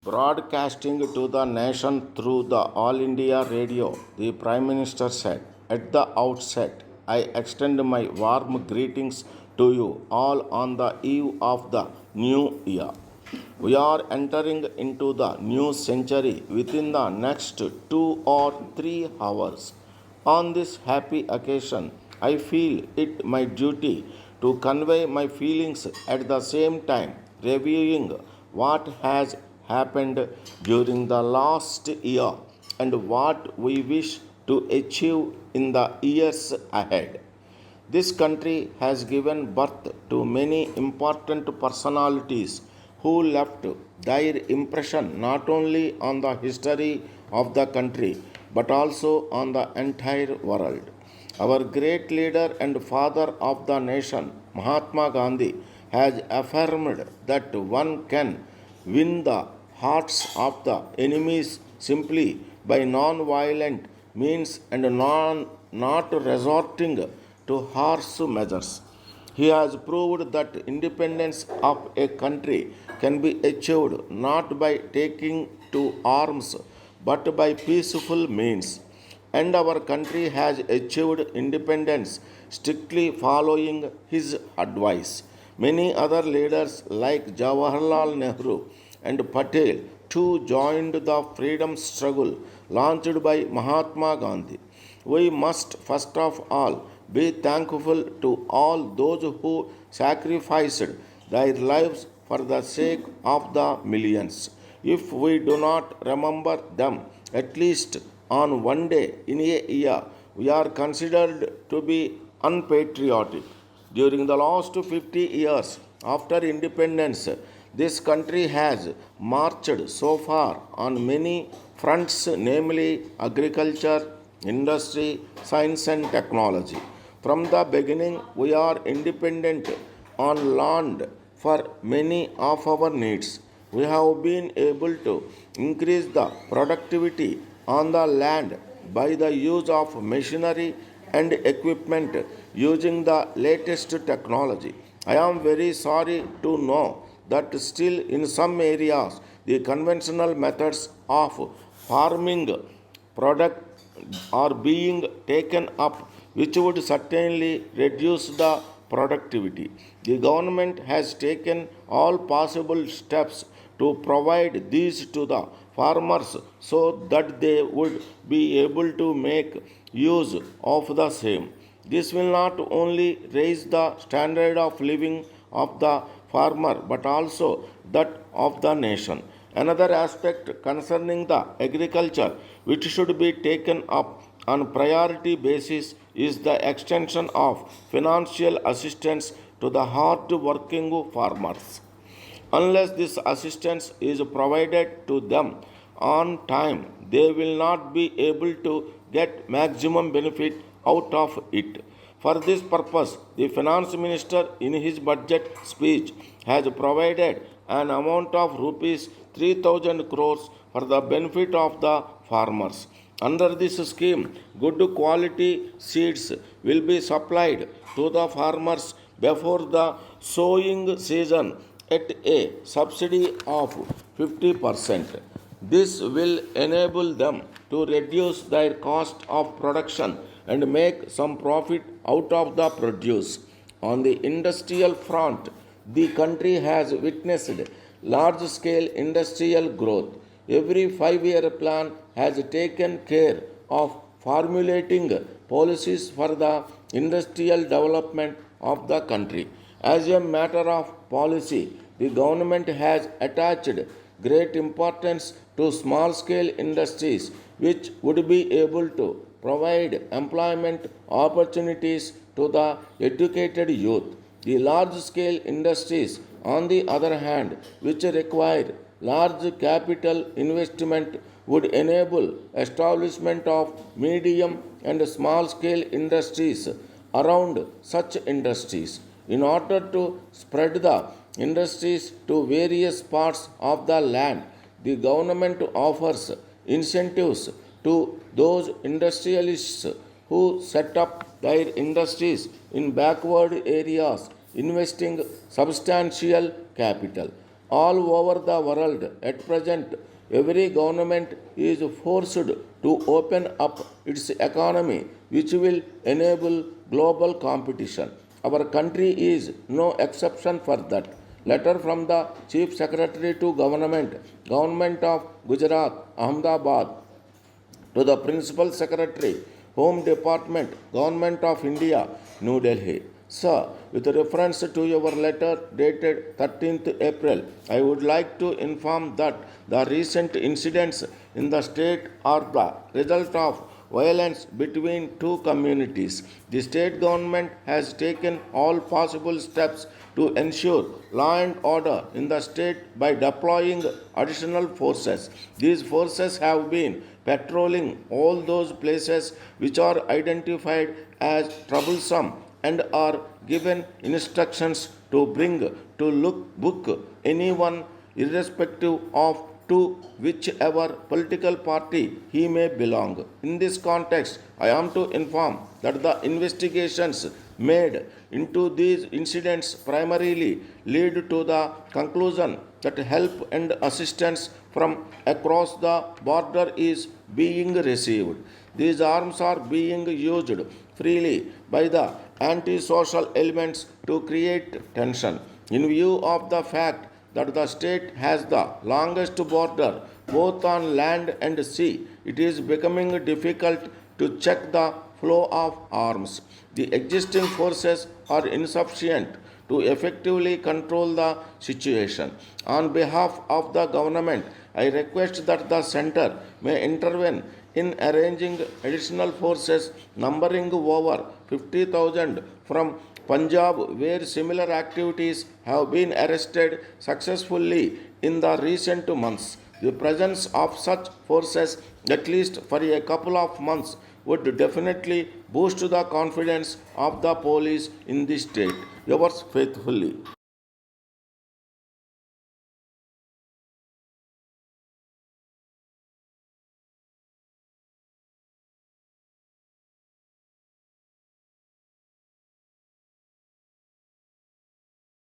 Broadcasting to the nation through the All India Radio, the Prime Minister said, "At the outset, I extend my warm greetings to you all on the eve of the new year. We are entering into the new century within the next 2 or 3 hours. On this happy occasion, I feel it my duty to convey my feelings at the same time, reviewing what has happened during the last year and what we wish to achieve in the years ahead. This country has given birth to many important personalities who left their impression not only on the history of the country but also on the entire world. Our great leader and father of the nation, Mahatma Gandhi, has affirmed that one can win the hearts of the enemies simply by non-violent means and not resorting to harsh measures. He has proved that independence of a country can be achieved not by taking to arms but by peaceful means. And our country has achieved independence strictly following his advice. Many other leaders like Jawaharlal Nehru and Patel too joined the freedom struggle launched by Mahatma Gandhi. We must first of all be thankful to all those who sacrificed their lives for the sake of the millions. If we do not remember them, at least on one day in a year, we are considered to be unpatriotic. During the last 50 years after independence, this country has marched so far on many fronts, namely agriculture, industry, science, and technology. From the beginning, we are independent on land for many of our needs. We have been able to increase the productivity on the land by the use of machinery and equipment using the latest technology. I am very sorry to know that still in some areas the conventional methods of farming product are being taken up, which would certainly reduce the productivity. The government has taken all possible steps to provide these to the farmers so that they would be able to make use of the same. This will not only raise the standard of living of the farmer but also that of the nation. Another aspect concerning the agriculture which should be taken up on priority basis is the extension of financial assistance to the hard working farmers. Unless this assistance is provided to them on time, they will not be able to get maximum benefit out of it. For this purpose, the finance minister in his budget speech has provided an amount of rupees 3000 crores for the benefit of the farmers. Under this scheme, good quality seeds will be supplied to the farmers before the sowing season at a subsidy of 50%. This will enable them to reduce their cost of production and make some profit out of the produce. On the industrial front, the country has witnessed large scale industrial growth. Every 5-year plan has taken care of formulating policies for the industrial development of the country. As a matter of policy, the government has attached great importance to small scale industries which would be able to provide employment opportunities to the educated youth. The large scale industries, on the other hand, which require large capital investment, would enable establishment of medium and small scale industries around such industries. In order to spread the industries to various parts of the land, the government offers incentives to those industrialists who set up their industries in backward areas, investing substantial capital. all over the world. At present, every government is forced to open up its economy, which will enable global competition. Our country is no exception for that. Letter from the Chief Secretary to Government of Gujarat, Ahmedabad, to the Principal Secretary, Home Department, Government of India, New Delhi. Sir, with reference to your letter dated 13th April, I would like to inform that the recent incidents in the state are the result of violence between two communities. The state government has taken all possible steps to ensure law and order in the state by deploying additional forces. These forces have been patrolling all those places which are identified as troublesome and are given instructions to bring to book anyone irrespective of to whichever political party he may belong. In this context, I am to inform that the investigations made into these incidents primarily lead to the conclusion that help and assistance from across the border is being received. These arms are being used freely by the antisocial elements to create tension. In view of the fact that the state has the longest border both on land and sea, it is becoming difficult to check the flow of arms. The existing forces are insufficient to effectively control the situation. On behalf of the government, I request that the center may intervene in arranging additional forces numbering over 50,000 from Punjab, where similar activities have been arrested successfully in the recent months. The presence of such forces, at least for a couple of months, would definitely boost the confidence of the police in the state. Yours faithfully.